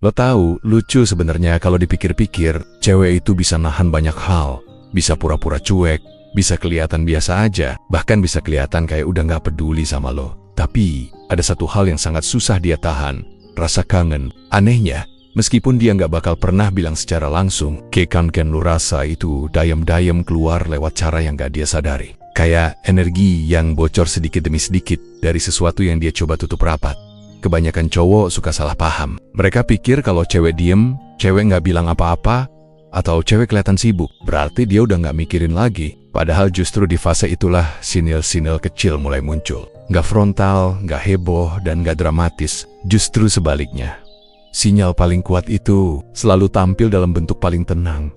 Lo tahu, lucu sebenarnya kalau dipikir-pikir, cewek itu bisa nahan banyak hal. Bisa pura-pura cuek, bisa kelihatan biasa aja, bahkan bisa kelihatan kayak udah gak peduli sama lo. Tapi, ada satu hal yang sangat susah dia tahan, rasa kangen. Anehnya, meskipun dia gak bakal pernah bilang secara langsung, kekangen lo rasa itu dayam-dayam keluar lewat cara yang gak dia sadari. Kayak energi yang bocor sedikit demi sedikit dari sesuatu yang dia coba tutup rapat. Kebanyakan cowok suka salah paham. Mereka pikir kalau cewek diem, cewek nggak bilang apa-apa, atau cewek kelihatan sibuk, berarti dia udah nggak mikirin lagi. Padahal justru di fase itulah sinil-sinil kecil mulai muncul. Nggak frontal, nggak heboh, dan nggak dramatis. Justru sebaliknya. Sinyal paling kuat itu selalu tampil dalam bentuk paling tenang.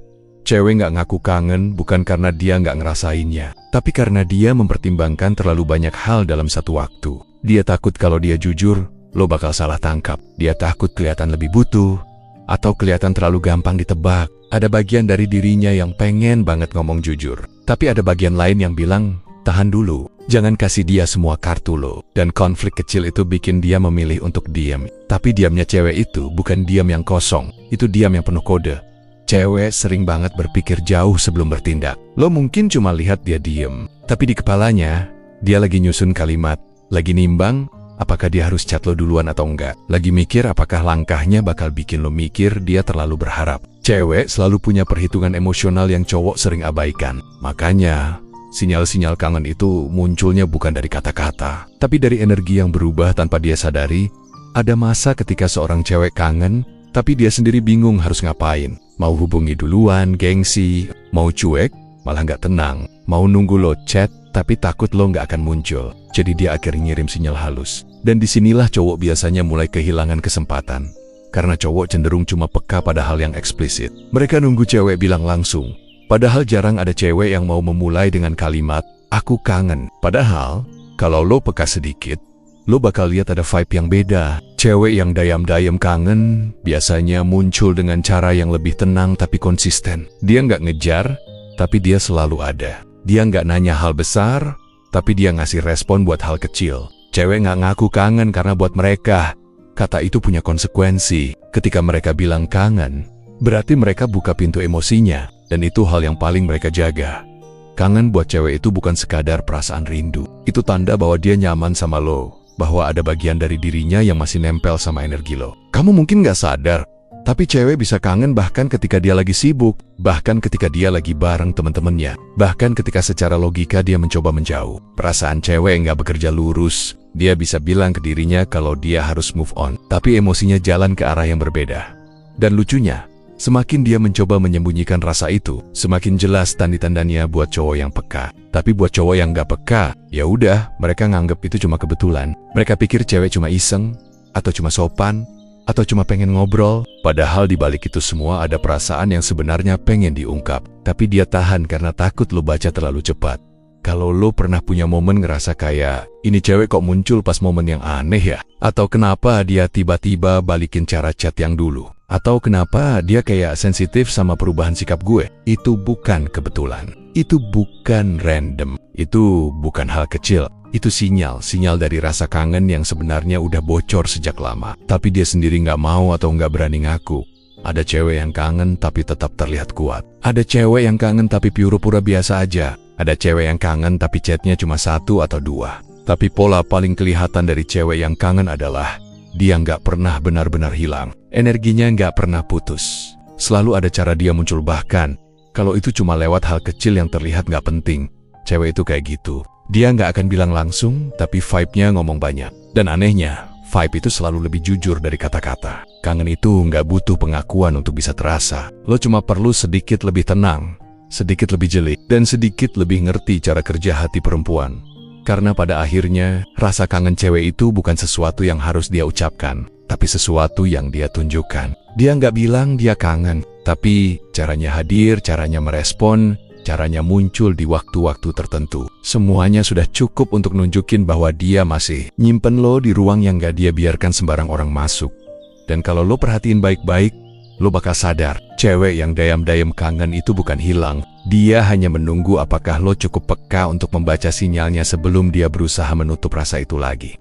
Cewek nggak ngaku kangen bukan karena dia nggak ngerasainnya, tapi karena dia mempertimbangkan terlalu banyak hal dalam satu waktu. Dia takut kalau dia jujur, lo bakal salah tangkap. Dia takut kelihatan lebih butuh, atau kelihatan terlalu gampang ditebak. Ada bagian dari dirinya yang pengen banget ngomong jujur. Tapi ada bagian lain yang bilang, tahan dulu. Jangan kasih dia semua kartu lo. Dan konflik kecil itu bikin dia memilih untuk diam. Tapi diamnya cewek itu bukan diam yang kosong. Itu diam yang penuh kode. Cewek sering banget berpikir jauh sebelum bertindak. Lo mungkin cuma lihat dia diem. Tapi di kepalanya, dia lagi nyusun kalimat. Lagi nimbang, apakah dia harus chat lo duluan atau enggak? Lagi mikir apakah langkahnya bakal bikin lo mikir dia terlalu berharap. Cewek selalu punya perhitungan emosional yang cowok sering abaikan. Makanya, sinyal-sinyal kangen itu munculnya bukan dari kata-kata, tapi dari energi yang berubah tanpa dia sadari. Ada masa ketika seorang cewek kangen, tapi dia sendiri bingung harus ngapain. Mau hubungi duluan, gengsi, mau cuek, malah nggak tenang. Mau nunggu lo chat, tapi takut lo nggak akan muncul. Jadi dia akhirnya ngirim sinyal halus. Dan disinilah cowok biasanya mulai kehilangan kesempatan. Karena cowok cenderung cuma peka pada hal yang eksplisit. Mereka nunggu cewek bilang langsung. Padahal jarang ada cewek yang mau memulai dengan kalimat, aku kangen. Padahal, kalau lo peka sedikit, lo bakal lihat ada vibe yang beda. Cewek yang dayam-dayam kangen biasanya muncul dengan cara yang lebih tenang tapi konsisten. Dia nggak ngejar, tapi dia selalu ada. Dia nggak nanya hal besar, tapi dia ngasih respon buat hal kecil. Cewek nggak ngaku kangen karena buat mereka, kata itu punya konsekuensi. Ketika mereka bilang kangen, berarti mereka buka pintu emosinya, dan itu hal yang paling mereka jaga. Kangen buat cewek itu bukan sekadar perasaan rindu. Itu tanda bahwa dia nyaman sama lo. Bahwa ada bagian dari dirinya yang masih nempel sama energi lo. Kamu mungkin gak sadar, tapi cewek bisa kangen bahkan ketika dia lagi sibuk, bahkan ketika dia lagi bareng teman-temannya, bahkan ketika secara logika dia mencoba menjauh. Perasaan cewek gak bekerja lurus. Dia bisa bilang ke dirinya kalau dia harus move on, tapi emosinya jalan ke arah yang berbeda. Dan lucunya, semakin dia mencoba menyembunyikan rasa itu, semakin jelas tanda-tandanya buat cowok yang peka. Tapi buat cowok yang gak peka, ya udah, mereka nganggep itu cuma kebetulan. Mereka pikir cewek cuma iseng, atau cuma sopan, atau cuma pengen ngobrol. Padahal di balik itu semua ada perasaan yang sebenarnya pengen diungkap. Tapi dia tahan karena takut lo baca terlalu cepat. Kalau lo pernah punya momen ngerasa kayak, ini cewek kok muncul pas momen yang aneh ya? Atau kenapa dia tiba-tiba balikin cara chat yang dulu? Atau kenapa dia kayak sensitif sama perubahan sikap gue? Itu bukan kebetulan. Itu bukan random. Itu bukan hal kecil. Itu sinyal dari rasa kangen yang sebenarnya udah bocor sejak lama. Tapi dia sendiri nggak mau atau nggak berani ngaku. Ada cewek yang kangen tapi tetap terlihat kuat. Ada cewek yang kangen tapi pura-pura biasa aja. Ada cewek yang kangen tapi chatnya cuma 1 atau 2. Tapi pola paling kelihatan dari cewek yang kangen adalah dia nggak pernah benar-benar hilang. Energinya nggak pernah putus. Selalu ada cara dia muncul, bahkan kalau itu cuma lewat hal kecil yang terlihat nggak penting. Cewek itu kayak gitu. Dia nggak akan bilang langsung, tapi vibe-nya ngomong banyak. Dan anehnya, vibe itu selalu lebih jujur dari kata-kata. Kangen itu nggak butuh pengakuan untuk bisa terasa. Lo cuma perlu sedikit lebih tenang, sedikit lebih jeli, dan sedikit lebih ngerti cara kerja hati perempuan. Karena pada akhirnya, rasa kangen cewek itu bukan sesuatu yang harus dia ucapkan, tapi sesuatu yang dia tunjukkan. Dia nggak bilang dia kangen, tapi caranya hadir, caranya merespon, caranya muncul di waktu-waktu tertentu. Semuanya sudah cukup untuk nunjukin bahwa dia masih nyimpen lo di ruang yang nggak dia biarkan sembarang orang masuk. Dan kalau lo perhatiin baik-baik, lo bakal sadar, cewek yang dayam-dayam kangen itu bukan hilang. Dia hanya menunggu apakah lo cukup peka untuk membaca sinyalnya sebelum dia berusaha menutup rasa itu lagi.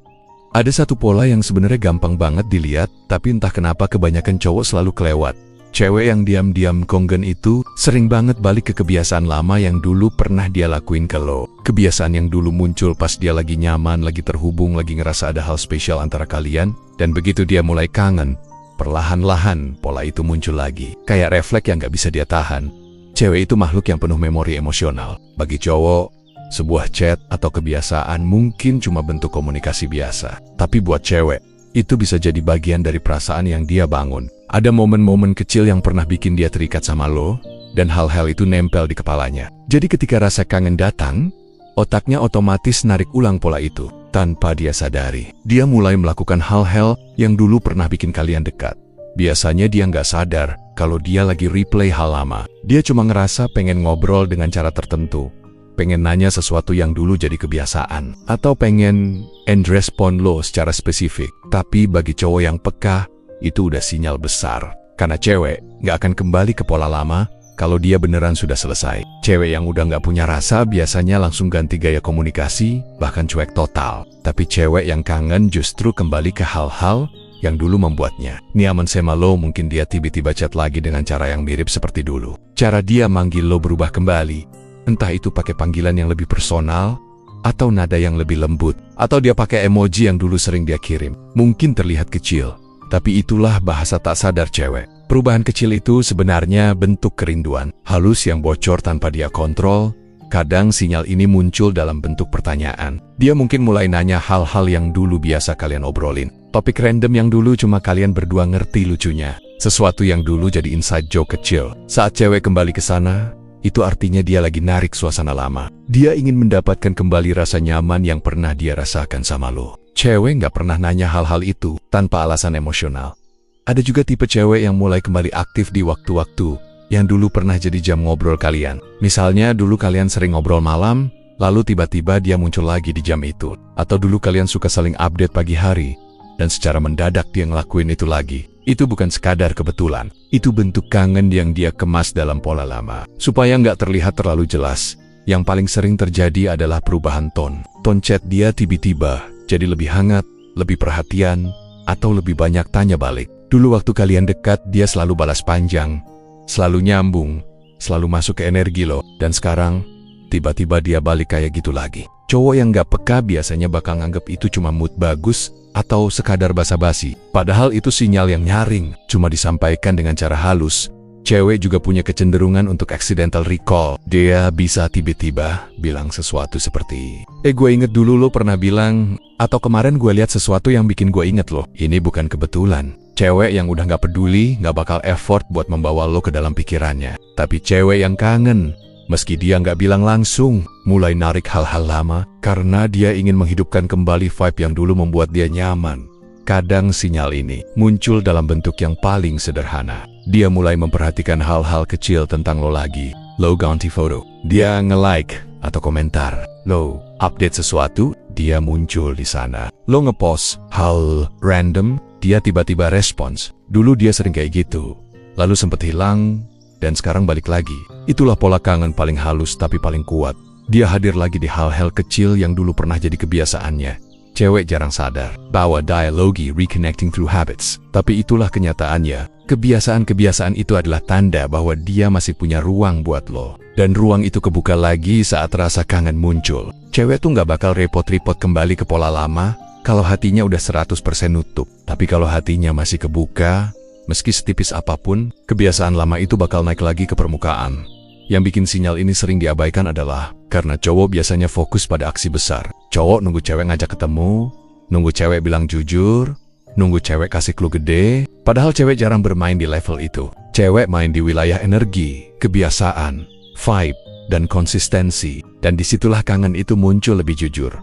Ada satu pola yang sebenarnya gampang banget dilihat, tapi entah kenapa kebanyakan cowok selalu kelewat. Cewek yang diam-diam konggen itu sering banget balik ke kebiasaan lama yang dulu pernah dia lakuin ke lo. Kebiasaan yang dulu muncul pas dia lagi nyaman, lagi terhubung, lagi ngerasa ada hal spesial antara kalian. Dan begitu dia mulai kangen, perlahan-lahan pola itu muncul lagi. Kayak refleks yang gak bisa dia tahan. Cewek itu makhluk yang penuh memori emosional. Bagi cowok, sebuah chat atau kebiasaan mungkin cuma bentuk komunikasi biasa. Tapi buat cewek, itu bisa jadi bagian dari perasaan yang dia bangun. Ada momen-momen kecil yang pernah bikin dia terikat sama lo, dan hal-hal itu nempel di kepalanya. Jadi ketika rasa kangen datang, otaknya otomatis narik ulang pola itu. Tanpa dia sadari, dia mulai melakukan hal-hal yang dulu pernah bikin kalian dekat. Biasanya dia nggak sadar kalau dia lagi replay hal lama. Dia cuma ngerasa pengen ngobrol dengan cara tertentu, pengen nanya sesuatu yang dulu jadi kebiasaan, atau pengen end respon lo secara spesifik. Tapi bagi cowok yang peka, itu udah sinyal besar. Karena cewek nggak akan kembali ke pola lama kalau dia beneran sudah selesai. Cewek yang udah nggak punya rasa biasanya langsung ganti gaya komunikasi, bahkan cuek total. Tapi cewek yang kangen justru kembali ke hal-hal yang dulu membuatnya nyaman sama lo. Mungkin dia tiba-tiba chat lagi dengan cara yang mirip seperti dulu. Cara dia manggil lo berubah kembali. Entah itu pakai panggilan yang lebih personal, atau nada yang lebih lembut, atau dia pakai emoji yang dulu sering dia kirim. Mungkin terlihat kecil, tapi itulah bahasa tak sadar cewek. Perubahan kecil itu sebenarnya bentuk kerinduan, halus yang bocor tanpa dia kontrol. Kadang sinyal ini muncul dalam bentuk pertanyaan. Dia mungkin mulai nanya hal-hal yang dulu biasa kalian obrolin. Topik random yang dulu cuma kalian berdua ngerti lucunya. Sesuatu yang dulu jadi inside joke kecil. Saat cewek kembali ke sana, itu artinya dia lagi narik suasana lama. Dia ingin mendapatkan kembali rasa nyaman yang pernah dia rasakan sama lo. Cewek nggak pernah nanya hal-hal itu tanpa alasan emosional. Ada juga tipe cewek yang mulai kembali aktif di waktu-waktu yang dulu pernah jadi jam ngobrol kalian. Misalnya dulu kalian sering ngobrol malam, lalu tiba-tiba dia muncul lagi di jam itu. Atau dulu kalian suka saling update pagi hari, dan secara mendadak dia ngelakuin itu lagi. Itu bukan sekadar kebetulan. Itu bentuk kangen yang dia kemas dalam pola lama. Supaya nggak terlihat terlalu jelas, yang paling sering terjadi adalah perubahan ton. Ton chat dia tiba-tiba jadi lebih hangat, lebih perhatian, atau lebih banyak tanya balik. Dulu waktu kalian dekat, dia selalu balas panjang, selalu nyambung, selalu masuk ke energi lo. Dan sekarang, tiba-tiba dia balik kayak gitu lagi. Cowok yang gak peka biasanya bakal nganggep itu cuma mood bagus, atau sekadar basa-basi. Padahal itu sinyal yang nyaring, cuma disampaikan dengan cara halus. Cewek juga punya kecenderungan untuk accidental recall. Dia bisa tiba-tiba bilang sesuatu seperti, gue inget dulu lo pernah bilang, atau kemarin gue lihat sesuatu yang bikin gue inget lo. Ini bukan kebetulan. Cewek yang udah gak peduli, gak bakal effort buat membawa lo ke dalam pikirannya. Tapi cewek yang kangen, meski dia gak bilang langsung, mulai narik hal-hal lama, karena dia ingin menghidupkan kembali vibe yang dulu membuat dia nyaman. Kadang sinyal ini muncul dalam bentuk yang paling sederhana. Dia mulai memperhatikan hal-hal kecil tentang lo lagi. Lo ganti foto, dia nge-like atau komentar. Lo update sesuatu, dia muncul di sana. Lo ngepost hal random, dia tiba-tiba respons. Dulu dia sering kayak gitu, lalu sempet hilang, dan sekarang balik lagi. Itulah pola kangen paling halus tapi paling kuat. Dia hadir lagi di hal-hal kecil yang dulu pernah jadi kebiasaannya. Cewek jarang sadar bahwa dialogi reconnecting through habits. Tapi itulah kenyataannya. Kebiasaan-kebiasaan itu adalah tanda bahwa dia masih punya ruang buat lo. Dan ruang itu kebuka lagi saat rasa kangen muncul. Cewek tuh gak bakal repot-repot kembali ke pola lama kalau hatinya udah 100% nutup. Tapi kalau hatinya masih kebuka, meski setipis apapun, kebiasaan lama itu bakal naik lagi ke permukaan. Yang bikin sinyal ini sering diabaikan adalah karena cowok biasanya fokus pada aksi besar. Cowok nunggu cewek ngajak ketemu, nunggu cewek bilang jujur, nunggu cewek kasih clue gede. Padahal cewek jarang bermain di level itu. Cewek main di wilayah energi, kebiasaan, vibe, dan konsistensi. Dan disitulah kangen itu muncul lebih jujur.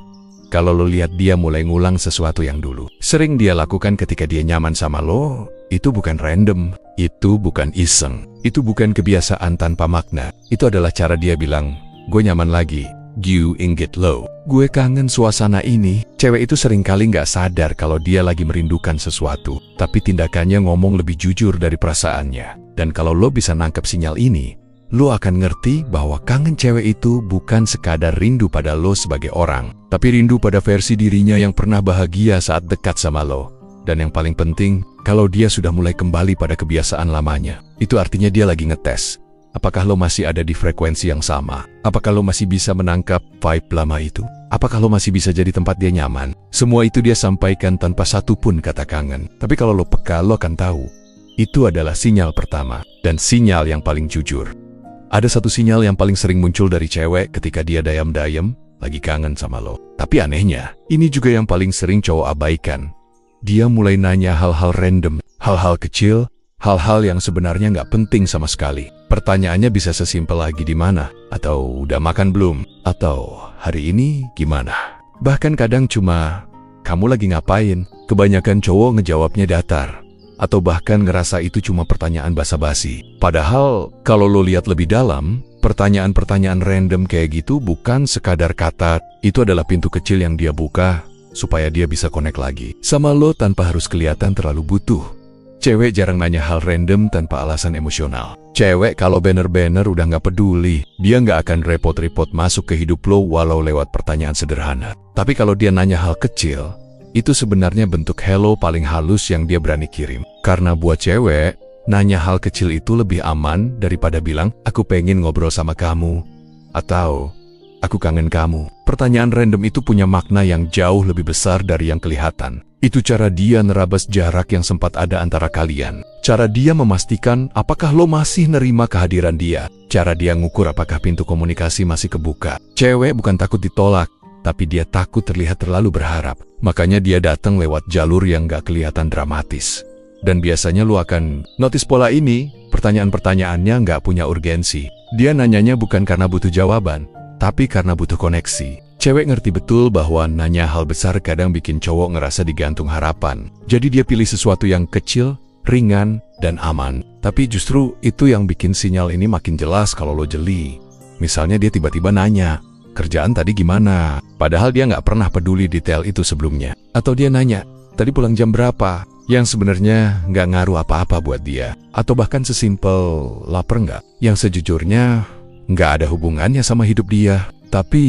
Kalau lo lihat dia mulai ngulang sesuatu yang dulu sering dia lakukan ketika dia nyaman sama lo, itu bukan random, itu bukan iseng, itu bukan kebiasaan tanpa makna. Itu adalah cara dia bilang, gue nyaman lagi, gue inget lo, gue kangen suasana ini. Cewek itu seringkali gak sadar kalau dia lagi merindukan sesuatu, tapi tindakannya ngomong lebih jujur dari perasaannya. Dan kalau lo bisa nangkep sinyal ini, lo akan ngerti bahwa kangen cewek itu bukan sekadar rindu pada lo sebagai orang, tapi rindu pada versi dirinya yang pernah bahagia saat dekat sama lo. Dan yang paling penting, kalau dia sudah mulai kembali pada kebiasaan lamanya, itu artinya dia lagi ngetes. Apakah lo masih ada di frekuensi yang sama? Apakah lo masih bisa menangkap vibe lama itu? Apakah lo masih bisa jadi tempat dia nyaman? Semua itu dia sampaikan tanpa satupun kata kangen. Tapi kalau lo peka, lo akan tahu. Itu adalah sinyal pertama, dan sinyal yang paling jujur. Ada satu sinyal yang paling sering muncul dari cewek ketika dia dayam-dayam, lagi kangen sama lo. Tapi anehnya, ini juga yang paling sering cowok abaikan. Dia mulai nanya hal-hal random, hal-hal kecil, hal-hal yang sebenarnya nggak penting sama sekali. Pertanyaannya bisa sesimpel lagi di mana, atau udah makan belum, atau hari ini gimana. Bahkan kadang cuma, kamu lagi ngapain? Kebanyakan cowok ngejawabnya datar. Atau bahkan ngerasa itu cuma pertanyaan basa-basi. Padahal, kalau lo lihat lebih dalam, pertanyaan-pertanyaan random kayak gitu bukan sekadar kata, itu adalah pintu kecil yang dia buka, supaya dia bisa connect lagi sama lo tanpa harus kelihatan terlalu butuh. Cewek jarang nanya hal random tanpa alasan emosional. Cewek kalau bener-bener udah nggak peduli, dia nggak akan repot-repot masuk ke hidup lo walau lewat pertanyaan sederhana. Tapi kalau dia nanya hal kecil, itu sebenarnya bentuk hello paling halus yang dia berani kirim. Karena buat cewek, nanya hal kecil itu lebih aman daripada bilang, aku pengen ngobrol sama kamu, atau aku kangen kamu. Pertanyaan random itu punya makna yang jauh lebih besar dari yang kelihatan. Itu cara dia nerabas jarak yang sempat ada antara kalian. Cara dia memastikan apakah lo masih nerima kehadiran dia. Cara dia ngukur apakah pintu komunikasi masih kebuka. Cewek bukan takut ditolak, tapi dia takut terlihat terlalu berharap. Makanya dia datang lewat jalur yang gak kelihatan dramatis. Dan biasanya lu akan notice pola ini, pertanyaan-pertanyaannya gak punya urgensi. Dia nanyanya bukan karena butuh jawaban, tapi karena butuh koneksi. Cewek ngerti betul bahwa nanya hal besar kadang bikin cowok ngerasa digantung harapan. Jadi dia pilih sesuatu yang kecil, ringan, dan aman. Tapi justru itu yang bikin sinyal ini makin jelas kalau lo jeli. Misalnya dia tiba-tiba nanya, kerjaan tadi gimana? Padahal dia nggak pernah peduli detail itu sebelumnya. Atau dia nanya, tadi pulang jam berapa? Yang sebenarnya nggak ngaruh apa-apa buat dia. Atau bahkan sesimpel, lapar nggak? Yang sejujurnya nggak ada hubungannya sama hidup dia. Tapi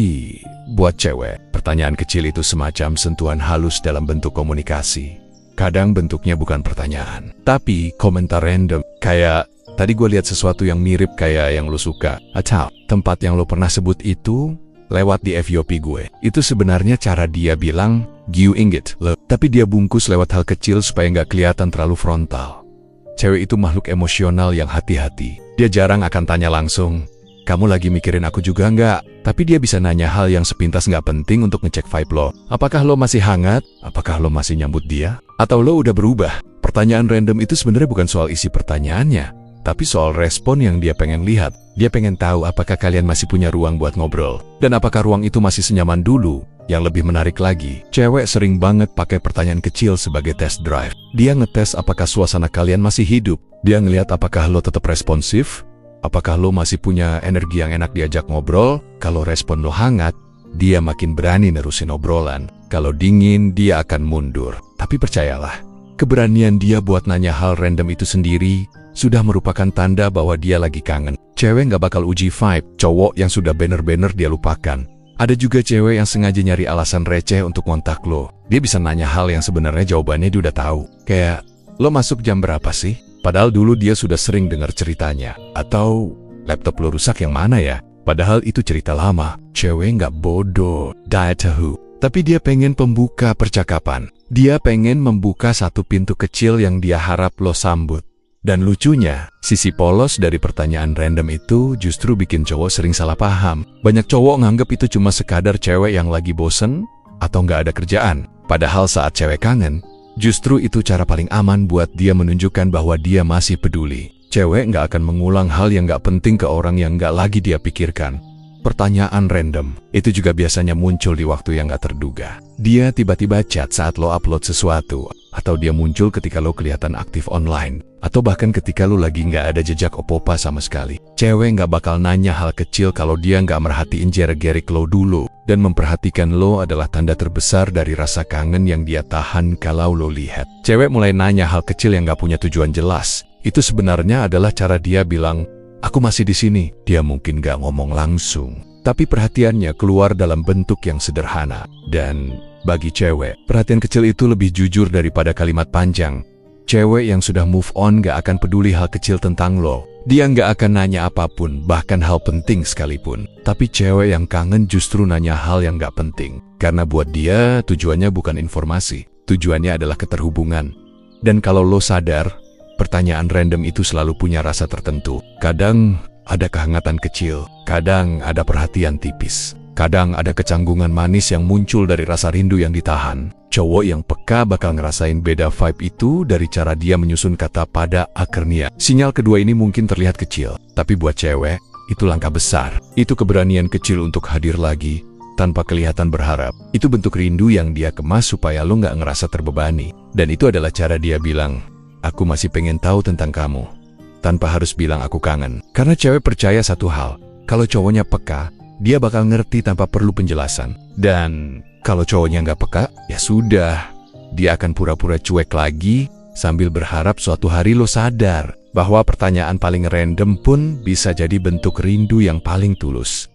buat cewek, pertanyaan kecil itu semacam sentuhan halus dalam bentuk komunikasi. Kadang bentuknya bukan pertanyaan, tapi komentar random. Kayak, tadi gue lihat sesuatu yang mirip kayak yang lo suka. Atau, tempat yang lo pernah sebut itu lewat di FYP gue. Itu sebenarnya cara dia bilang, "Giu inget lo." Tapi dia bungkus lewat hal kecil supaya nggak kelihatan terlalu frontal. Cewek itu makhluk emosional yang hati-hati. Dia jarang akan tanya langsung, "Kamu lagi mikirin aku juga nggak?" Tapi dia bisa nanya hal yang sepintas nggak penting untuk ngecek vibe lo. Apakah lo masih hangat? Apakah lo masih nyambut dia? Atau lo udah berubah? Pertanyaan random itu sebenarnya bukan soal isi pertanyaannya, tapi soal respon yang dia pengen lihat. Dia pengen tahu apakah kalian masih punya ruang buat ngobrol. Dan apakah ruang itu masih senyaman dulu? Yang lebih menarik lagi, cewek sering banget pakai pertanyaan kecil sebagai test drive. Dia ngetes apakah suasana kalian masih hidup. Dia ngelihat apakah lo tetap responsif. Apakah lo masih punya energi yang enak diajak ngobrol? Kalau respon lo hangat, dia makin berani nerusin obrolan. Kalau dingin, dia akan mundur. Tapi percayalah, keberanian dia buat nanya hal random itu sendiri sudah merupakan tanda bahwa dia lagi kangen. Cewek nggak bakal uji vibe cowok yang sudah bener-bener dia lupakan. Ada juga cewek yang sengaja nyari alasan receh untuk ngontak lo. Dia bisa nanya hal yang sebenarnya jawabannya dia udah tahu. Kayak, lo masuk jam berapa sih? Padahal dulu dia sudah sering dengar ceritanya. Atau, laptop lo rusak yang mana ya? Padahal itu cerita lama. Cewek nggak bodoh, dia tahu. Tapi dia pengen pembuka percakapan. Dia pengen membuka satu pintu kecil yang dia harap lo sambut. Dan lucunya, sisi polos dari pertanyaan random itu justru bikin cowok sering salah paham. Banyak cowok nganggep itu cuma sekadar cewek yang lagi bosen atau nggak ada kerjaan. Padahal saat cewek kangen, justru itu cara paling aman buat dia menunjukkan bahwa dia masih peduli. Cewek nggak akan mengulang hal yang nggak penting ke orang yang nggak lagi dia pikirkan. Pertanyaan random itu juga biasanya muncul di waktu yang nggak terduga. Dia tiba-tiba chat saat lo upload sesuatu, atau dia muncul ketika lo kelihatan aktif online, atau bahkan ketika lo lagi nggak ada jejak opo-opa sama sekali. Cewek nggak bakal nanya hal kecil kalau dia nggak merhatiin gerak-gerik lo dulu, dan memperhatikan lo adalah tanda terbesar dari rasa kangen yang dia tahan kalau lo lihat. Cewek mulai nanya hal kecil yang nggak punya tujuan jelas. Itu sebenarnya adalah cara dia bilang, aku masih di sini. Dia mungkin gak ngomong langsung, tapi perhatiannya keluar dalam bentuk yang sederhana. Dan bagi cewek, perhatian kecil itu lebih jujur daripada kalimat panjang. Cewek yang sudah move on gak akan peduli hal kecil tentang lo. Dia gak akan nanya apapun, bahkan hal penting sekalipun. Tapi cewek yang kangen justru nanya hal yang gak penting. Karena buat dia, tujuannya bukan informasi. Tujuannya adalah keterhubungan. Dan kalau lo sadar, pertanyaan random itu selalu punya rasa tertentu. Kadang ada kehangatan kecil, kadang ada perhatian tipis. Kadang ada kecanggungan manis yang muncul dari rasa rindu yang ditahan. Cowok yang peka bakal ngerasain beda vibe itu dari cara dia menyusun kata pada akhirnya. Sinyal kedua ini mungkin terlihat kecil, tapi buat cewek, itu langkah besar. Itu keberanian kecil untuk hadir lagi, tanpa kelihatan berharap. Itu bentuk rindu yang dia kemas supaya lo nggak ngerasa terbebani. Dan itu adalah cara dia bilang, aku masih pengen tahu tentang kamu, tanpa harus bilang aku kangen. Karena cewek percaya satu hal, kalau cowoknya peka, dia bakal ngerti tanpa perlu penjelasan. Dan kalau cowoknya nggak peka, ya sudah. Dia akan pura-pura cuek lagi sambil berharap suatu hari lo sadar bahwa pertanyaan paling random pun bisa jadi bentuk rindu yang paling tulus.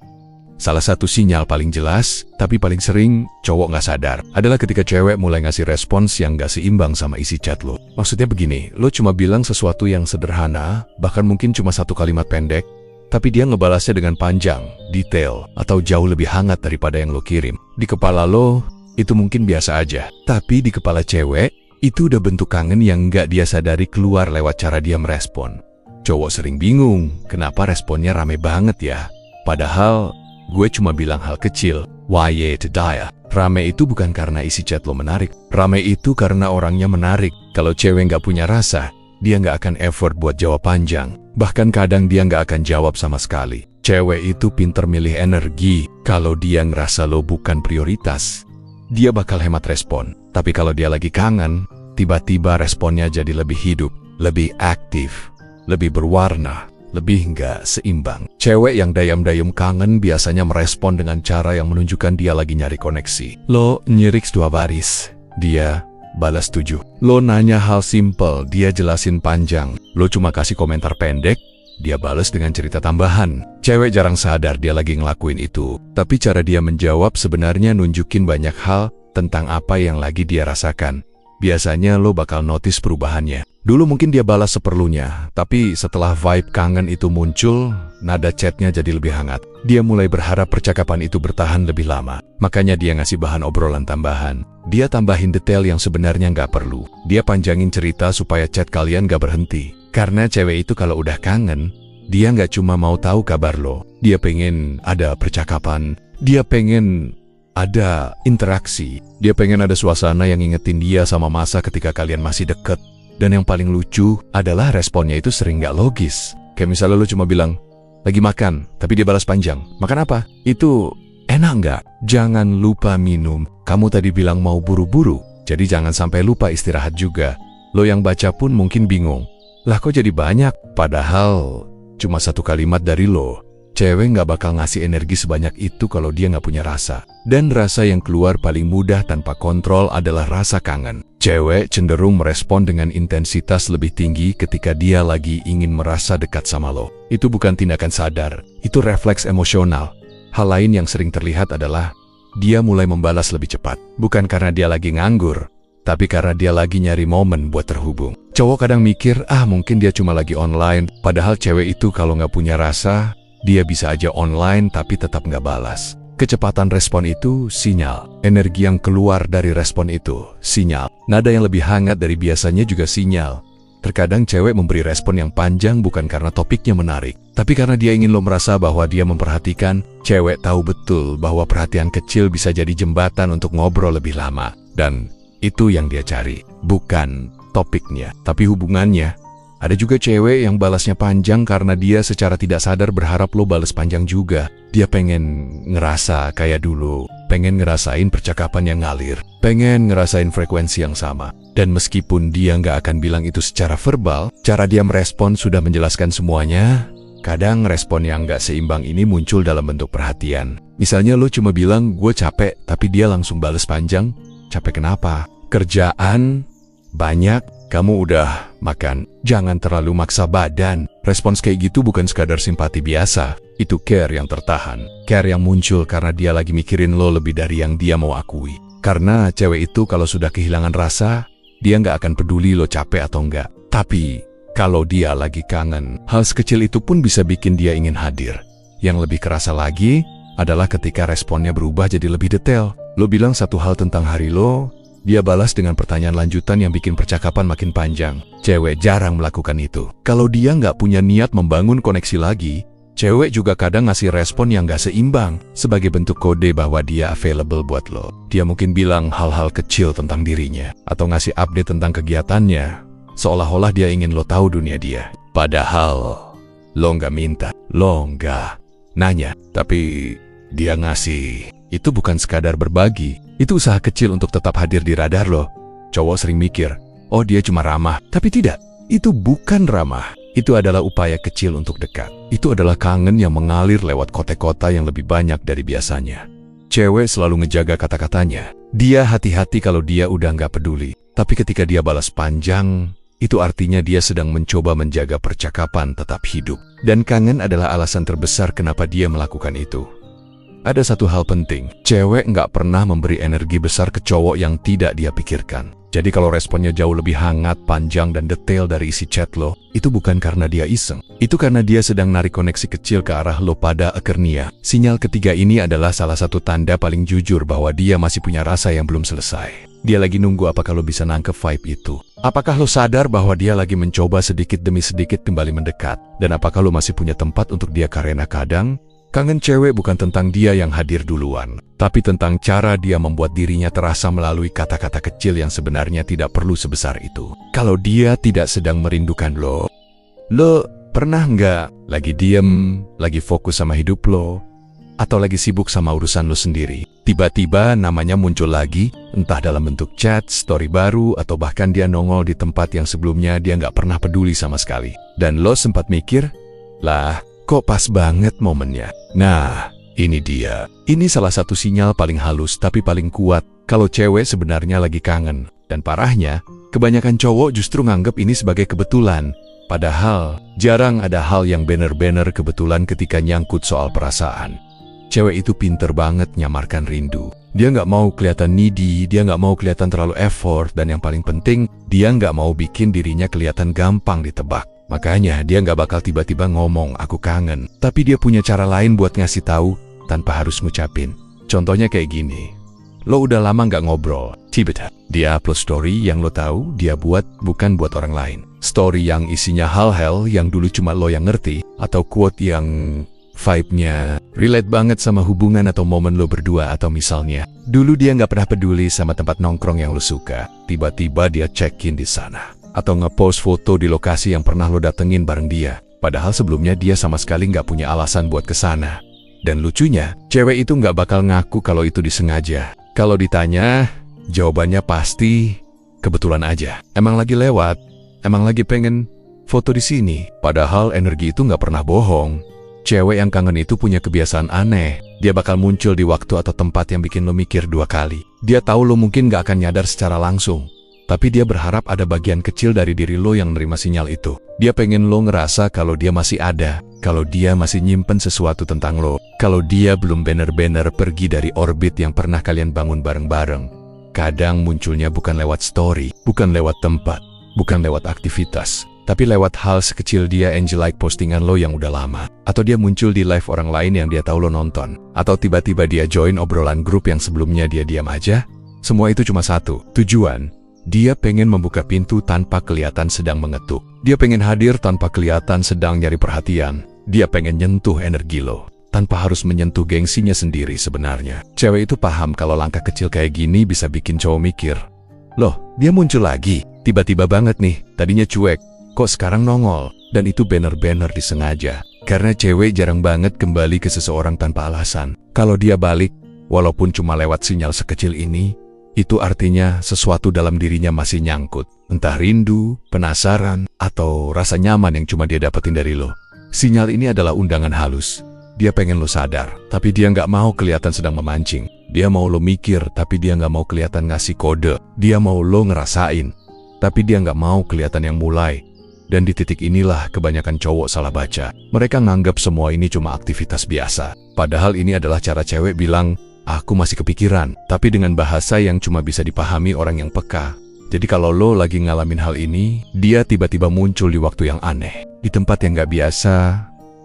Salah satu sinyal paling jelas, tapi paling sering cowok nggak sadar, adalah ketika cewek mulai ngasih respons yang nggak seimbang sama isi chat lo. Maksudnya begini, lo cuma bilang sesuatu yang sederhana, bahkan mungkin cuma satu kalimat pendek, tapi dia ngebalasnya dengan panjang, detail, atau jauh lebih hangat daripada yang lo kirim. Di kepala lo, itu mungkin biasa aja. Tapi di kepala cewek, itu udah bentuk kangen yang nggak dia sadari keluar lewat cara dia merespon. Cowok sering bingung, kenapa responnya rame banget ya? Padahal, gue cuma bilang hal kecil, why to die. Rame itu bukan karena isi chat lo menarik. Rame itu karena orangnya menarik. Kalau cewek nggak punya rasa, dia nggak akan effort buat jawab panjang. Bahkan kadang dia nggak akan jawab sama sekali. Cewek itu pinter milih energi. Kalau dia ngerasa lo bukan prioritas, dia bakal hemat respon. Tapi kalau dia lagi kangen, tiba-tiba responnya jadi lebih hidup, lebih aktif, lebih berwarna, lebih nggak seimbang. Cewek yang dayam-dayam kangen biasanya merespon dengan cara yang menunjukkan dia lagi nyari koneksi. Lo nyirik 2 baris, dia balas 7. Lo nanya hal simple, dia jelasin panjang. Lo cuma kasih komentar pendek, dia balas dengan cerita tambahan. Cewek jarang sadar dia lagi ngelakuin itu, tapi cara dia menjawab sebenarnya nunjukin banyak hal tentang apa yang lagi dia rasakan. Biasanya lo bakal notice perubahannya. Dulu mungkin dia balas seperlunya, tapi setelah vibe kangen itu muncul, nada chatnya jadi lebih hangat. Dia mulai berharap percakapan itu bertahan lebih lama. Makanya dia ngasih bahan obrolan tambahan. Dia tambahin detail yang sebenarnya nggak perlu. Dia panjangin cerita supaya chat kalian nggak berhenti. Karena cewek itu kalau udah kangen, dia nggak cuma mau tahu kabar lo. Dia pengen ada percakapan. Dia pengen ada interaksi. Dia pengen ada suasana yang ngingetin dia sama masa ketika kalian masih deket. Dan yang paling lucu adalah responnya itu sering nggak logis. Kayak misalnya lo cuma bilang, lagi makan, tapi dia balas panjang. Makan apa? Itu enak nggak? Jangan lupa minum. Kamu tadi bilang mau buru-buru, jadi jangan sampai lupa istirahat juga. Lo yang baca pun mungkin bingung. Lah kok jadi banyak? Padahal cuma satu kalimat dari lo. Cewek nggak bakal ngasih energi sebanyak itu kalau dia nggak punya rasa. Dan rasa yang keluar paling mudah tanpa kontrol adalah rasa kangen. Cewek cenderung merespon dengan intensitas lebih tinggi ketika dia lagi ingin merasa dekat sama lo. Itu bukan tindakan sadar, itu refleks emosional. Hal lain yang sering terlihat adalah dia mulai membalas lebih cepat. Bukan karena dia lagi nganggur, tapi karena dia lagi nyari momen buat terhubung. Cowok kadang mikir, mungkin dia cuma lagi online. Padahal cewek itu kalau nggak punya rasa, dia bisa aja online tapi tetap nggak balas. Kecepatan respon itu sinyal. Energi yang keluar dari respon itu sinyal. Nada yang lebih hangat dari biasanya juga sinyal. Terkadang cewek memberi respon yang panjang bukan karena topiknya menarik, tapi karena dia ingin lo merasa bahwa dia memperhatikan. Cewek tahu betul bahwa perhatian kecil bisa jadi jembatan untuk ngobrol lebih lama. Dan itu yang dia cari. Bukan topiknya, tapi hubungannya. Ada juga cewek yang balasnya panjang karena dia secara tidak sadar berharap lo balas panjang juga. Dia pengen ngerasa kayak dulu, pengen ngerasain percakapan yang ngalir, pengen ngerasain frekuensi yang sama. Dan meskipun dia nggak akan bilang itu secara verbal, cara dia merespon sudah menjelaskan semuanya. Kadang respon yang nggak seimbang ini muncul dalam bentuk perhatian. Misalnya lo cuma bilang, gue capek, tapi dia langsung balas panjang. Capek kenapa? Kerjaan banyak. Kamu udah makan, jangan terlalu maksa badan. Respons kayak gitu bukan sekadar simpati biasa, itu care yang tertahan. Care yang muncul karena dia lagi mikirin lo lebih dari yang dia mau akui. Karena cewek itu kalau sudah kehilangan rasa, dia nggak akan peduli lo capek atau enggak. Tapi, kalau dia lagi kangen, hal sekecil itu pun bisa bikin dia ingin hadir. Yang lebih kerasa lagi, adalah ketika responnya berubah jadi lebih detail. Lo bilang satu hal tentang hari lo, dia balas dengan pertanyaan lanjutan yang bikin percakapan makin panjang. Cewek jarang melakukan itu. Kalau dia nggak punya niat membangun koneksi lagi, cewek juga kadang ngasih respon yang nggak seimbang, sebagai bentuk kode bahwa dia available buat lo. Dia mungkin bilang hal-hal kecil tentang dirinya, atau ngasih update tentang kegiatannya, seolah-olah dia ingin lo tahu dunia dia. Padahal, lo nggak minta, lo nggak nanya, tapi dia ngasih. Itu bukan sekadar berbagi, itu usaha kecil untuk tetap hadir di radar lo. Cowok sering mikir, oh dia cuma ramah, tapi tidak. Itu bukan ramah, itu adalah upaya kecil untuk dekat. Itu adalah kangen yang mengalir lewat kota-kota yang lebih banyak dari biasanya. Cewek selalu ngejaga kata-katanya. Dia hati-hati kalau dia udah nggak peduli. Tapi ketika dia balas panjang, itu artinya dia sedang mencoba menjaga percakapan tetap hidup. Dan kangen adalah alasan terbesar kenapa dia melakukan itu. Ada satu hal penting, cewek nggak pernah memberi energi besar ke cowok yang tidak dia pikirkan. Jadi kalau responnya jauh lebih hangat, panjang, dan detail dari isi chat lo, itu bukan karena dia iseng. Itu karena dia sedang narik koneksi kecil ke arah lo pada akhirnya. Sinyal ketiga ini adalah salah satu tanda paling jujur bahwa dia masih punya rasa yang belum selesai. Dia lagi nunggu apakah lo bisa nangkep vibe itu. Apakah lo sadar bahwa dia lagi mencoba sedikit demi sedikit kembali mendekat? Dan apakah lo masih punya tempat untuk dia karena kadang kangen cewek bukan tentang dia yang hadir duluan, tapi tentang cara dia membuat dirinya terasa melalui kata-kata kecil yang sebenarnya tidak perlu sebesar itu. Kalau dia tidak sedang merindukan lo pernah nggak lagi diem, lagi fokus sama hidup lo, atau lagi sibuk sama urusan lo sendiri, tiba-tiba namanya muncul lagi, entah dalam bentuk chat, story baru, atau bahkan dia nongol di tempat yang sebelumnya dia nggak pernah peduli sama sekali. Dan lo sempat mikir, lah, kok pas banget momennya. Nah, ini dia. Ini salah satu sinyal paling halus tapi paling kuat kalau cewek sebenarnya lagi kangen. Dan parahnya, kebanyakan cowok justru nganggep ini sebagai kebetulan. Padahal, jarang ada hal yang bener-bener kebetulan ketika nyangkut soal perasaan. Cewek itu pinter banget nyamarkan rindu. Dia nggak mau kelihatan needy, dia nggak mau kelihatan terlalu effort, dan yang paling penting, dia nggak mau bikin dirinya kelihatan gampang ditebak. Makanya dia nggak bakal tiba-tiba ngomong aku kangen, tapi dia punya cara lain buat ngasih tahu tanpa harus ngucapin. Contohnya kayak gini, lo udah lama nggak ngobrol, tiba-tiba dia upload story yang lo tahu dia buat bukan buat orang lain. Story yang isinya hal-hal yang dulu cuma lo yang ngerti, atau quote yang vibe-nya relate banget sama hubungan atau momen lo berdua. Atau misalnya, dulu dia nggak pernah peduli sama tempat nongkrong yang lo suka, tiba-tiba dia check-in di sana. Atau nge-post foto di lokasi yang pernah lo datengin bareng dia, padahal sebelumnya dia sama sekali nggak punya alasan buat kesana. Dan lucunya, cewek itu nggak bakal ngaku kalau itu disengaja. Kalau ditanya, jawabannya pasti kebetulan aja. Emang lagi lewat, emang lagi pengen foto di sini. Padahal energi itu nggak pernah bohong. Cewek yang kangen itu punya kebiasaan aneh. Dia bakal muncul di waktu atau tempat yang bikin lo mikir dua kali. Dia tahu lo mungkin nggak akan nyadar secara langsung, tapi dia berharap ada bagian kecil dari diri lo yang nerima sinyal itu. Dia pengen lo ngerasa kalau dia masih ada, kalau dia masih nyimpen sesuatu tentang lo, kalau dia belum bener-bener pergi dari orbit yang pernah kalian bangun bareng-bareng. Kadang munculnya bukan lewat story, bukan lewat tempat, bukan lewat aktivitas, tapi lewat hal sekecil dia like postingan lo yang udah lama. Atau dia muncul di live orang lain yang dia tahu lo nonton. Atau tiba-tiba dia join obrolan grup yang sebelumnya dia diam aja. Semua itu cuma satu, tujuan. Dia pengen membuka pintu tanpa kelihatan sedang mengetuk. Dia pengen hadir tanpa kelihatan sedang nyari perhatian. Dia pengen nyentuh energi lo, tanpa harus menyentuh gengsinya sendiri sebenarnya. Cewek itu paham kalau langkah kecil kayak gini bisa bikin cowok mikir, loh, dia muncul lagi, tiba-tiba banget nih, tadinya cuek, kok sekarang nongol? Dan itu bener-bener disengaja. Karena cewek jarang banget kembali ke seseorang tanpa alasan. Kalau dia balik, walaupun cuma lewat sinyal sekecil ini, itu artinya sesuatu dalam dirinya masih nyangkut. Entah rindu, penasaran, atau rasa nyaman yang cuma dia dapetin dari lo. Sinyal ini adalah undangan halus. Dia pengen lo sadar, tapi dia nggak mau kelihatan sedang memancing. Dia mau lo mikir, tapi dia nggak mau kelihatan ngasih kode. Dia mau lo ngerasain, tapi dia nggak mau kelihatan yang mulai. Dan di titik inilah kebanyakan cowok salah baca. Mereka nganggap semua ini cuma aktivitas biasa. Padahal ini adalah cara cewek bilang, aku masih kepikiran, tapi dengan bahasa yang cuma bisa dipahami orang yang peka. Jadi kalau lo lagi ngalamin hal ini, dia tiba-tiba muncul di waktu yang aneh, di tempat yang gak biasa,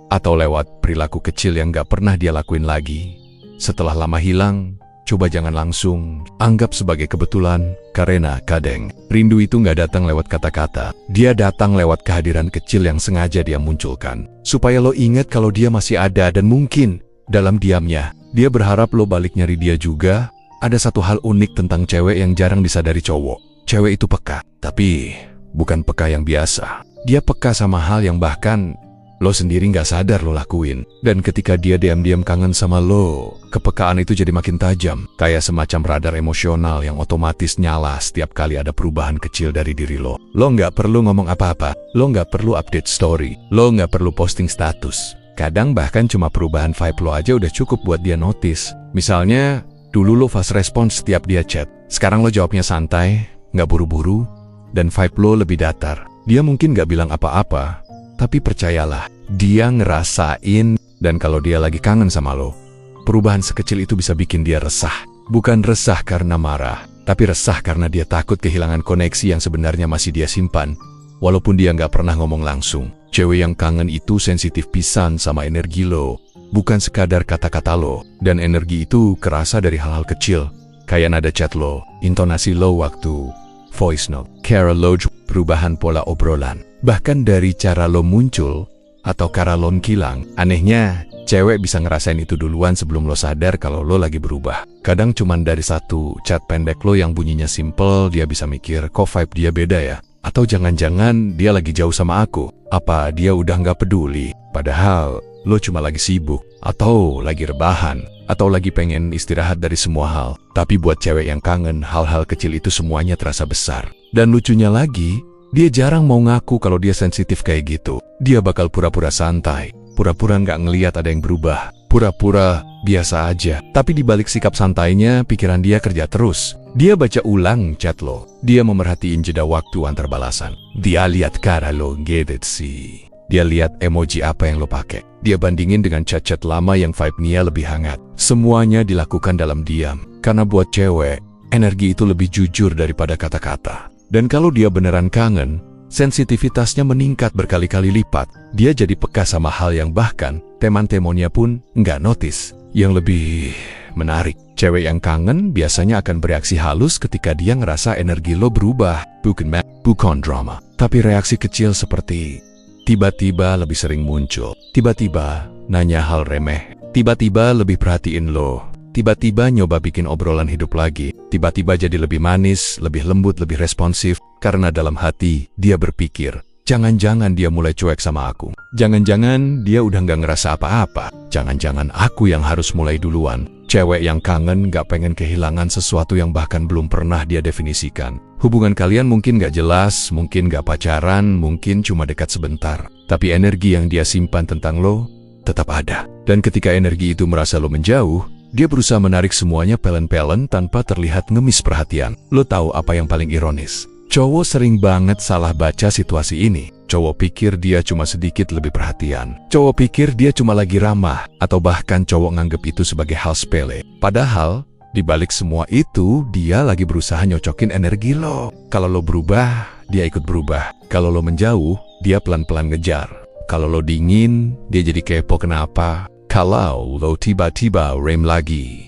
atau lewat perilaku kecil yang gak pernah dia lakuin lagi. Setelah lama hilang, coba jangan langsung anggap sebagai kebetulan, karena kadang rindu itu nggak datang lewat kata-kata. Dia datang lewat kehadiran kecil yang sengaja dia munculkan. Supaya lo ingat kalau dia masih ada dan mungkin dalam diamnya, dia berharap lo balik nyari dia juga. Ada satu hal unik tentang cewek yang jarang disadari cowok. Cewek itu peka, tapi bukan peka yang biasa. Dia peka sama hal yang bahkan lo sendiri nggak sadar lo lakuin. Dan ketika dia diam-diam kangen sama lo, kepekaan itu jadi makin tajam. Kayak semacam radar emosional yang otomatis nyala setiap kali ada perubahan kecil dari diri lo. Lo nggak perlu ngomong apa-apa. Lo nggak perlu update story. Lo nggak perlu posting status. Kadang bahkan cuma perubahan vibe lo aja udah cukup buat dia notice. Misalnya, dulu lo fast response setiap dia chat. Sekarang lo jawabnya santai, nggak buru-buru, dan vibe lo lebih datar. Dia mungkin nggak bilang apa-apa, tapi percayalah, dia ngerasain. Dan kalau dia lagi kangen sama lo, perubahan sekecil itu bisa bikin dia resah. Bukan resah karena marah, tapi resah karena dia takut kehilangan koneksi yang sebenarnya masih dia simpan. Walaupun dia nggak pernah ngomong langsung. Cewek yang kangen itu sensitif pisan sama energi lo, bukan sekadar kata-kata lo. Dan energi itu kerasa dari hal-hal kecil, kayak nada chat lo, intonasi lo waktu voice note, cara lo, perubahan pola obrolan. Bahkan dari cara lo muncul, atau cara lo ngilang. Anehnya, cewek bisa ngerasain itu duluan sebelum lo sadar kalau lo lagi berubah. Kadang cuman dari satu chat pendek lo yang bunyinya simple, dia bisa mikir, kok vibe dia beda ya? Atau jangan-jangan dia lagi jauh sama aku? Apa dia udah nggak peduli? Padahal, lo cuma lagi sibuk, atau lagi rebahan, atau lagi pengen istirahat dari semua hal. Tapi buat cewek yang kangen, hal-hal kecil itu semuanya terasa besar. Dan lucunya lagi, dia jarang mau ngaku kalau dia sensitif kayak gitu. Dia bakal pura-pura santai, pura-pura nggak ngeliat ada yang berubah, pura-pura biasa aja. Tapi di balik sikap santainya, pikiran dia kerja terus. Dia baca ulang chat lo. Dia memerhatiin jeda waktu antar balasan. Dia lihat cara lo ngedit sih. Dia lihat emoji apa yang lo pakai. Dia bandingin dengan chat-chat lama yang vibe-nya lebih hangat. Semuanya dilakukan dalam diam. Karena buat cewek, energi itu lebih jujur daripada kata-kata. Dan kalau dia beneran kangen, sensitivitasnya meningkat berkali-kali lipat. Dia jadi peka sama hal yang bahkan teman-temannya pun nggak notice. Yang lebih menarik, cewek yang kangen biasanya akan bereaksi halus ketika dia ngerasa energi lo berubah. Bukan drama, tapi reaksi kecil seperti tiba-tiba lebih sering muncul, tiba-tiba nanya hal remeh, tiba-tiba lebih perhatiin lo, tiba-tiba nyoba bikin obrolan hidup lagi, tiba-tiba jadi lebih manis, lebih lembut, lebih responsif. Karena dalam hati, dia berpikir, jangan-jangan dia mulai cuek sama aku. Jangan-jangan dia udah nggak ngerasa apa-apa. Jangan-jangan aku yang harus mulai duluan. Cewek yang kangen nggak pengen kehilangan sesuatu yang bahkan belum pernah dia definisikan. Hubungan kalian mungkin nggak jelas, mungkin nggak pacaran, mungkin cuma dekat sebentar. Tapi energi yang dia simpan tentang lo, tetap ada. Dan ketika energi itu merasa lo menjauh, dia berusaha menarik semuanya pelen-pelen tanpa terlihat ngemis perhatian. Lo tahu apa yang paling ironis? Cowok sering banget salah baca situasi ini. Cowok pikir dia cuma sedikit lebih perhatian. Cowok pikir dia cuma lagi ramah, atau bahkan cowok nganggep itu sebagai hal sepele. Padahal, di balik semua itu, dia lagi berusaha nyocokin energi lo. Kalau lo berubah, dia ikut berubah. Kalau lo menjauh, dia pelan-pelan ngejar. Kalau lo dingin, dia jadi kepo kenapa. Kalau lo tiba-tiba rem lagi,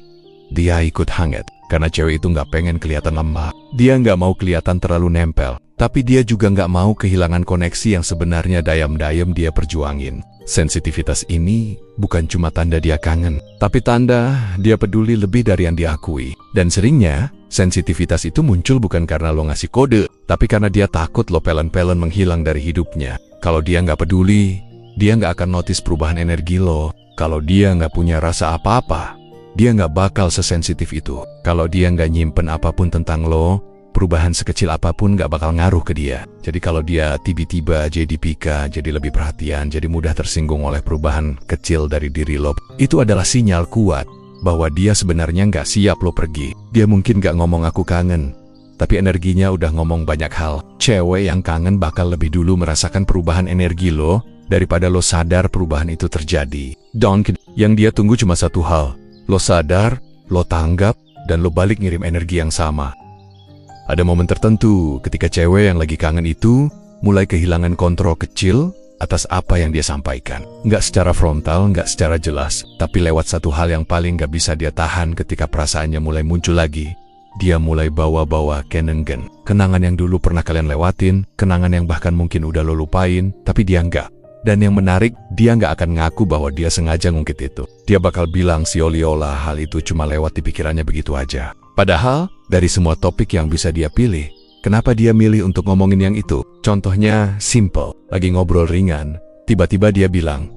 dia ikut hangat. Karena cewek itu nggak pengen kelihatan lemah. Dia nggak mau kelihatan terlalu nempel. Tapi dia juga nggak mau kehilangan koneksi yang sebenarnya dayam-dayam dia perjuangin. Sensitivitas ini bukan cuma tanda dia kangen, tapi tanda dia peduli lebih dari yang diakui. Dan seringnya, sensitivitas itu muncul bukan karena lo ngasih kode, tapi karena dia takut lo pelen-pelen menghilang dari hidupnya. Kalau dia nggak peduli, dia nggak akan notice perubahan energi lo. Kalau dia nggak punya rasa apa-apa, dia nggak bakal sesensitif itu. Kalau dia nggak nyimpen apapun tentang lo, perubahan sekecil apapun nggak bakal ngaruh ke dia. Jadi kalau dia tiba-tiba jadi pika, jadi lebih perhatian, jadi mudah tersinggung oleh perubahan kecil dari diri lo, itu adalah sinyal kuat bahwa dia sebenarnya nggak siap lo pergi. Dia mungkin nggak ngomong aku kangen, tapi energinya udah ngomong banyak hal. Cewek yang kangen bakal lebih dulu merasakan perubahan energi lo, daripada lo sadar perubahan itu terjadi. Yang dia tunggu cuma satu hal. Lo sadar, lo tanggap, dan lo balik ngirim energi yang sama. Ada momen tertentu ketika cewek yang lagi kangen itu mulai kehilangan kontrol kecil atas apa yang dia sampaikan. Nggak secara frontal, nggak secara jelas, tapi lewat satu hal yang paling nggak bisa dia tahan ketika perasaannya mulai muncul lagi. Dia mulai bawa-bawa kenangan yang dulu pernah kalian lewatin, kenangan yang bahkan mungkin udah lo lupain, tapi dia nggak. Dan yang menarik, dia nggak akan ngaku bahwa dia sengaja ngungkit itu. Dia bakal bilang seolah-olah hal itu cuma lewat di pikirannya begitu aja. Padahal, dari semua topik yang bisa dia pilih, kenapa dia milih untuk ngomongin yang itu? Contohnya simple, lagi ngobrol ringan, tiba-tiba dia bilang,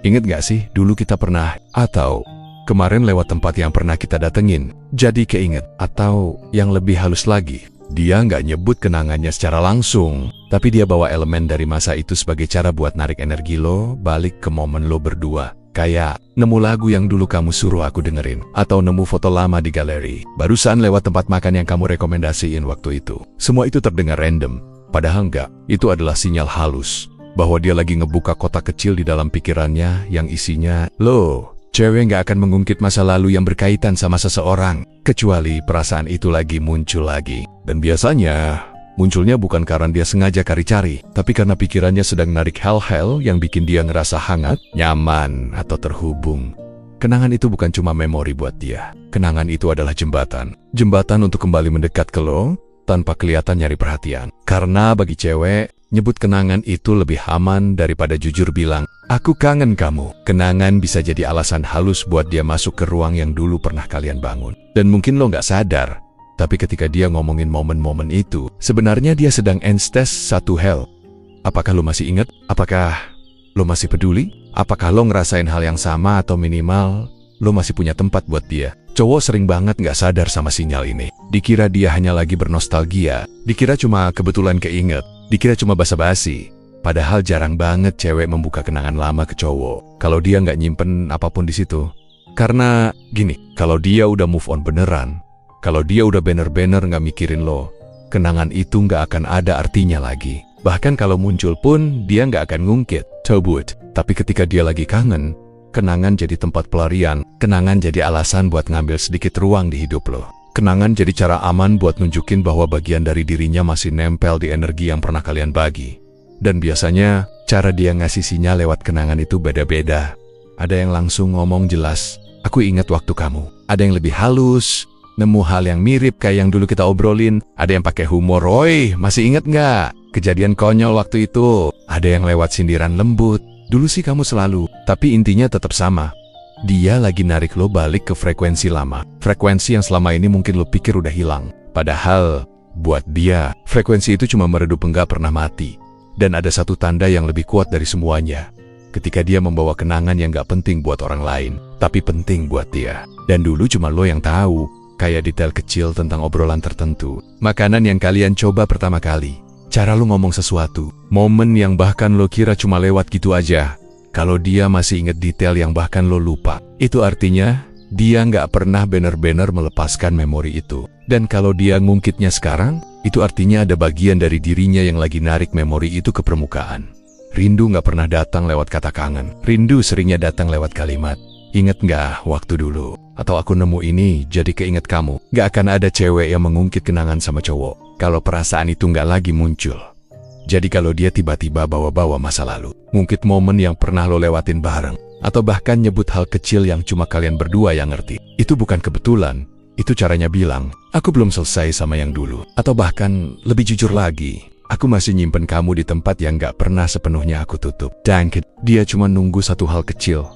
inget gak sih dulu kita pernah, atau kemarin lewat tempat yang pernah kita datengin, jadi keinget. Atau yang lebih halus lagi, dia nggak nyebut kenangannya secara langsung, tapi dia bawa elemen dari masa itu sebagai cara buat narik energi lo balik ke momen lo berdua. Kayak nemu lagu yang dulu kamu suruh aku dengerin, atau nemu foto lama di galeri, barusan lewat tempat makan yang kamu rekomendasiin waktu itu. Semua itu terdengar random, padahal enggak. Itu adalah sinyal halus bahwa dia lagi ngebuka kotak kecil di dalam pikirannya yang isinya, loh, cewek nggak akan mengungkit masa lalu yang berkaitan sama seseorang, kecuali perasaan itu lagi muncul lagi. Dan biasanya, munculnya bukan karena dia sengaja cari-cari, tapi karena pikirannya sedang narik hal-hal yang bikin dia ngerasa hangat, nyaman, atau terhubung. Kenangan itu bukan cuma memori buat dia. Kenangan itu adalah jembatan. Jembatan untuk kembali mendekat ke lo, tanpa kelihatan nyari perhatian. Karena bagi cewek, nyebut kenangan itu lebih aman daripada jujur bilang, aku kangen kamu. Kenangan bisa jadi alasan halus buat dia masuk ke ruang yang dulu pernah kalian bangun. Dan mungkin lo nggak sadar, tapi ketika dia ngomongin momen-momen itu, sebenarnya dia sedang enstes satu hal. Apakah lo masih ingat? Apakah lo masih peduli? Apakah lo ngerasain hal yang sama atau minimal lo masih punya tempat buat dia? Cowok sering banget nggak sadar sama sinyal ini. Dikira dia hanya lagi bernostalgia, dikira cuma kebetulan keinget, dikira cuma basa-basi. Padahal jarang banget cewek membuka kenangan lama ke cowok kalau dia nggak nyimpen apapun di situ. Karena gini, kalau dia udah move on beneran, kalau dia udah bener-bener nggak mikirin lo, kenangan itu nggak akan ada artinya lagi. Bahkan kalau muncul pun dia nggak akan ngungkit, tobut. Tapi ketika dia lagi kangen, kenangan jadi tempat pelarian, kenangan jadi alasan buat ngambil sedikit ruang di hidup lo. Kenangan jadi cara aman buat nunjukin bahwa bagian dari dirinya masih nempel di energi yang pernah kalian bagi. Dan biasanya, cara dia ngasih sinyal lewat kenangan itu beda-beda. Ada yang langsung ngomong jelas, aku ingat waktu kamu. Ada yang lebih halus, nemu hal yang mirip kayak yang dulu kita obrolin. Ada yang pakai humor, oi, masih ingat nggak kejadian konyol waktu itu? Ada yang lewat sindiran lembut, dulu sih kamu selalu. Tapi intinya tetap sama. Dia lagi narik lo balik ke frekuensi lama. Frekuensi yang selama ini mungkin lo pikir udah hilang. Padahal, buat dia, frekuensi itu cuma meredup enggak pernah mati. Dan ada satu tanda yang lebih kuat dari semuanya. Ketika dia membawa kenangan yang gak penting buat orang lain, tapi penting buat dia. Dan dulu cuma lo yang tahu, kayak detail kecil tentang obrolan tertentu. Makanan yang kalian coba pertama kali. Cara lo ngomong sesuatu. Momen yang bahkan lo kira cuma lewat gitu aja. Kalau dia masih inget detail yang bahkan lo lupa, itu artinya dia nggak pernah benar-benar melepaskan memori itu. Dan kalau dia ngungkitnya sekarang, itu artinya ada bagian dari dirinya yang lagi narik memori itu ke permukaan. Rindu nggak pernah datang lewat kata kangen. Rindu seringnya datang lewat kalimat, inget nggak waktu dulu? Atau aku nemu ini jadi keinget kamu. Nggak akan ada cewek yang mengungkit kenangan sama cowok kalau perasaan itu nggak lagi muncul. Jadi kalau dia tiba-tiba bawa-bawa masa lalu, ngungkit momen yang pernah lo lewatin bareng, atau bahkan nyebut hal kecil yang cuma kalian berdua yang ngerti, itu bukan kebetulan. Itu caranya bilang, aku belum selesai sama yang dulu. Atau bahkan lebih jujur lagi, aku masih nyimpen kamu di tempat yang gak pernah sepenuhnya aku tutup. Dan dia cuma nunggu satu hal kecil.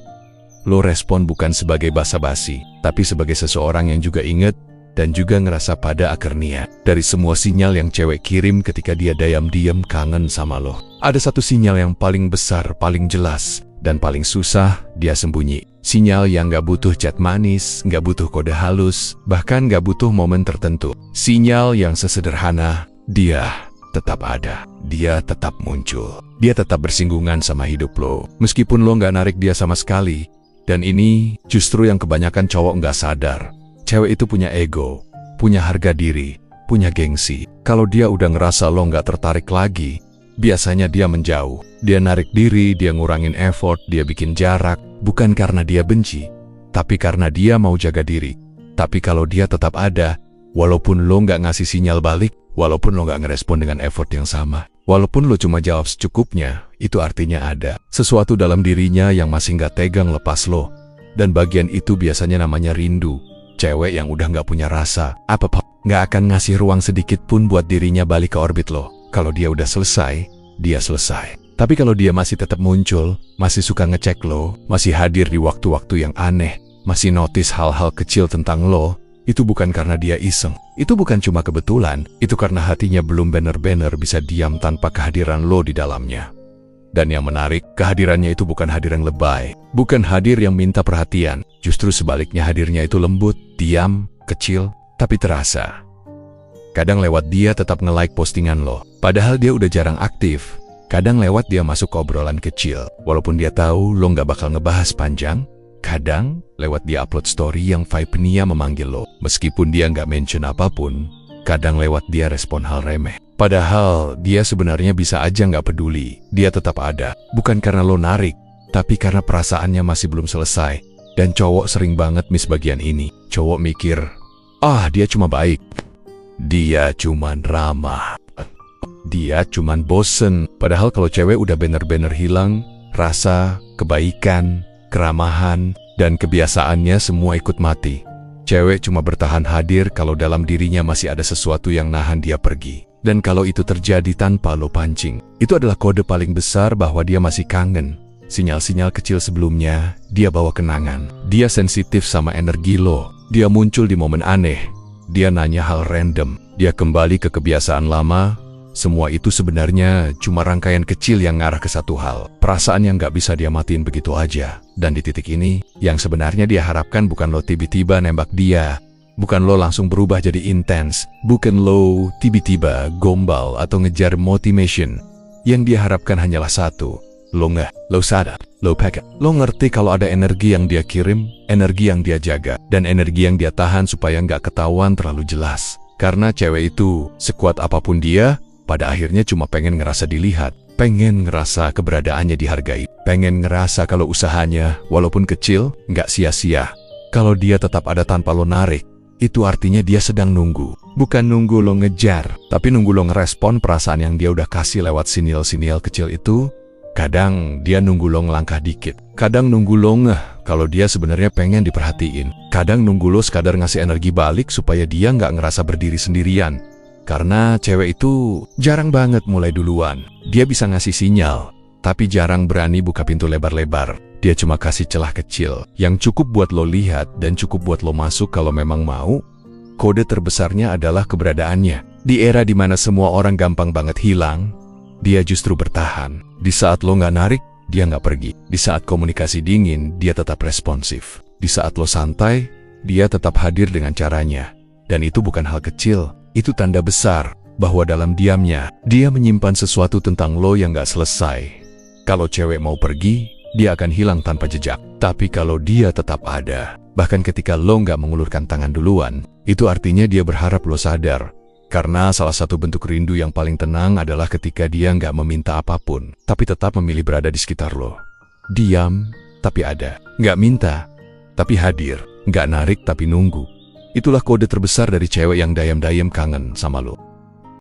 Lo respon bukan sebagai basa-basi, tapi sebagai seseorang yang juga inget dan juga ngerasa pada akhirnya. Dari semua sinyal yang cewek kirim ketika dia diam-diam kangen sama lo, ada satu sinyal yang paling besar, paling jelas, dan paling susah dia sembunyi. Sinyal yang gak butuh chat manis, gak butuh kode halus, bahkan gak butuh momen tertentu. Sinyal yang sesederhana, dia tetap ada. Dia tetap muncul. Dia tetap bersinggungan sama hidup lo, meskipun lo gak narik dia sama sekali. Dan ini justru yang kebanyakan cowok gak sadar. Cewek itu punya ego, punya harga diri, punya gengsi. Kalau dia udah ngerasa lo nggak tertarik lagi, biasanya dia menjauh. Dia narik diri, dia ngurangin effort, dia bikin jarak. Bukan karena dia benci, tapi karena dia mau jaga diri. Tapi kalau dia tetap ada, walaupun lo nggak ngasih sinyal balik, walaupun lo nggak ngerespon dengan effort yang sama, walaupun lo cuma jawab secukupnya, itu artinya ada sesuatu dalam dirinya yang masih nggak tegang lepas lo. Dan bagian itu biasanya namanya rindu. Cewek yang udah nggak punya rasa, apa-apa, nggak akan ngasih ruang sedikit pun buat dirinya balik ke orbit lo. Kalau dia udah selesai, dia selesai. Tapi kalau dia masih tetap muncul, masih suka ngecek lo, masih hadir di waktu-waktu yang aneh, masih notice hal-hal kecil tentang lo, itu bukan karena dia iseng. Itu bukan cuma kebetulan, itu karena hatinya belum bener-bener bisa diam tanpa kehadiran lo di dalamnya. Dan yang menarik, kehadirannya itu bukan hadir yang lebay, bukan hadir yang minta perhatian. Justru sebaliknya, hadirnya itu lembut, diam, kecil, tapi terasa. Kadang lewat dia tetap nge-like postingan lo, padahal dia udah jarang aktif. Kadang lewat dia masuk ke obrolan kecil, walaupun dia tahu lo nggak bakal ngebahas panjang. Kadang lewat dia upload story yang vibe-nya memanggil lo, meskipun dia nggak mention apapun. Kadang lewat dia respon hal remeh, padahal dia sebenarnya bisa aja nggak peduli. Dia tetap ada, bukan karena lo narik, tapi karena perasaannya masih belum selesai. Dan cowok sering banget miss bagian ini. Cowok mikir, dia cuma baik, dia cuman ramah, dia cuman bosen. Padahal kalau cewek udah bener-bener hilang, rasa, kebaikan, keramahan, dan kebiasaannya semua ikut mati. Cewek cuma bertahan hadir kalau dalam dirinya masih ada sesuatu yang nahan dia pergi. Dan kalau itu terjadi tanpa lo pancing, itu adalah kode paling besar bahwa dia masih kangen. Sinyal-sinyal kecil sebelumnya, dia bawa kenangan. Dia sensitif sama energi lo. Dia muncul di momen aneh. Dia nanya hal random. Dia kembali ke kebiasaan lama. Semua itu sebenarnya cuma rangkaian kecil yang ngarah ke satu hal. Perasaan yang gak bisa dia matiin begitu aja. Dan di titik ini, yang sebenarnya dia harapkan bukan lo tiba-tiba nembak dia. Bukan lo langsung berubah jadi intens. Bukan lo tiba-tiba gombal atau ngejar motivation. Yang dia harapkan hanyalah satu. Lo lo sadar, lo peka. Lo ngerti kalau ada energi yang dia kirim, energi yang dia jaga, dan energi yang dia tahan supaya nggak ketahuan terlalu jelas. Karena cewek itu, sekuat apapun dia, pada akhirnya cuma pengen ngerasa dilihat, pengen ngerasa keberadaannya dihargai, pengen ngerasa kalau usahanya, walaupun kecil, nggak sia-sia. Kalau dia tetap ada tanpa lo narik, itu artinya dia sedang nunggu. Bukan nunggu lo ngejar, tapi nunggu lo ngerespon perasaan yang dia udah kasih lewat sinil-sinil kecil itu. Kadang dia nunggu lo ngelangkah dikit. Kadang nunggu lo kalau dia sebenarnya pengen diperhatiin. Kadang nunggu lo sekadar ngasih energi balik supaya dia nggak ngerasa berdiri sendirian. Karena cewek itu jarang banget mulai duluan. Dia bisa ngasih sinyal, tapi jarang berani buka pintu lebar-lebar. Dia cuma kasih celah kecil yang cukup buat lo lihat dan cukup buat lo masuk kalau memang mau. Kode terbesarnya adalah keberadaannya. Di era dimana semua orang gampang banget hilang, dia justru bertahan. Di saat lo nggak narik, dia nggak pergi. Di saat komunikasi dingin, dia tetap responsif. Di saat lo santai, dia tetap hadir dengan caranya. Dan itu bukan hal kecil. Itu tanda besar bahwa dalam diamnya, dia menyimpan sesuatu tentang lo yang gak selesai. Kalau cewek mau pergi, dia akan hilang tanpa jejak. Tapi kalau dia tetap ada, bahkan ketika lo gak mengulurkan tangan duluan, itu artinya dia berharap lo sadar. Karena salah satu bentuk rindu yang paling tenang adalah ketika dia gak meminta apapun, tapi tetap memilih berada di sekitar lo. Diam, tapi ada. Gak minta, tapi hadir. Gak narik, tapi nunggu. Itulah kode terbesar dari cewek yang dayam-dayam kangen sama lo.